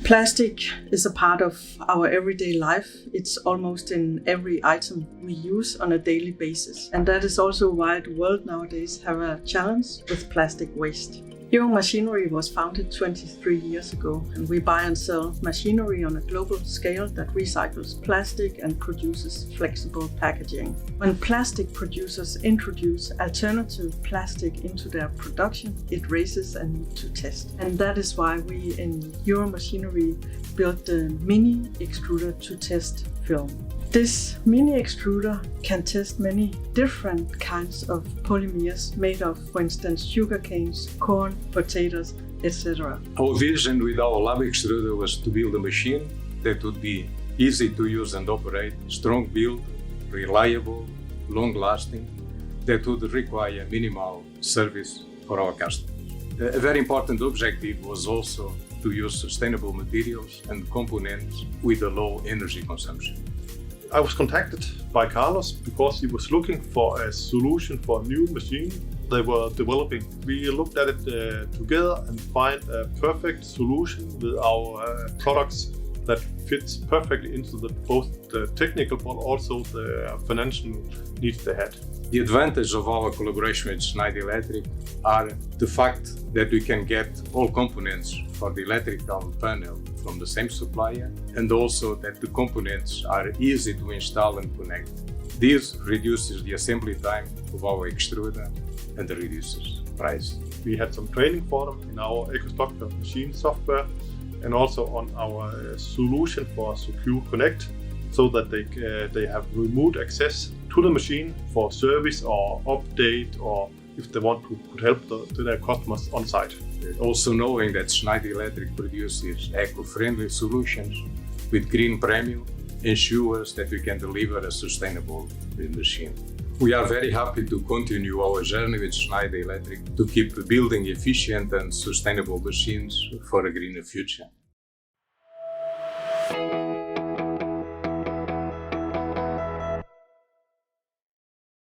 Plastic is a part of our everyday life. It's almost in every item we use on a daily basis. And that is also why the world nowadays have a challenge with plastic waste. EM Machinery was founded 23 years ago, and we buy and sell machinery on a global scale that recycles plastic and produces flexible packaging. When plastic producers introduce alternative plastic into their production, it raises a need to test. And that is why we in EM Machinery built the mini extruder to test film. This mini extruder can test many different kinds of polymers made of, for instance, sugar canes, corn, potatoes, etc. Our vision with our lab extruder was to build a machine that would be easy to use and operate, strong build, reliable, long-lasting, that would require minimal service for our customers. A very important objective was also to use sustainable materials and components with a low energy consumption. I was contacted by Carlos because he was looking for a solution for a new machine they were developing. We looked at it together and find a perfect solution with our products that fits perfectly into both the technical but also the financial needs they had. The advantage of our collaboration with Schneider Electric are the fact that we can get all components for the electrical panel from the same supplier, and also that the components are easy to install and connect. This reduces the assembly time of our extruder and reduces price. We had some training for them in our EcoStructure machine software and also on our solution for Secure Connect, so that they have remote access to the machine for service or update, or if they want to help to their customers on site. Also knowing that Schneider Electric produces eco-friendly solutions with green premium ensures that we can deliver a sustainable machine. We are very happy to continue our journey with Schneider Electric to keep building efficient and sustainable machines for a greener future.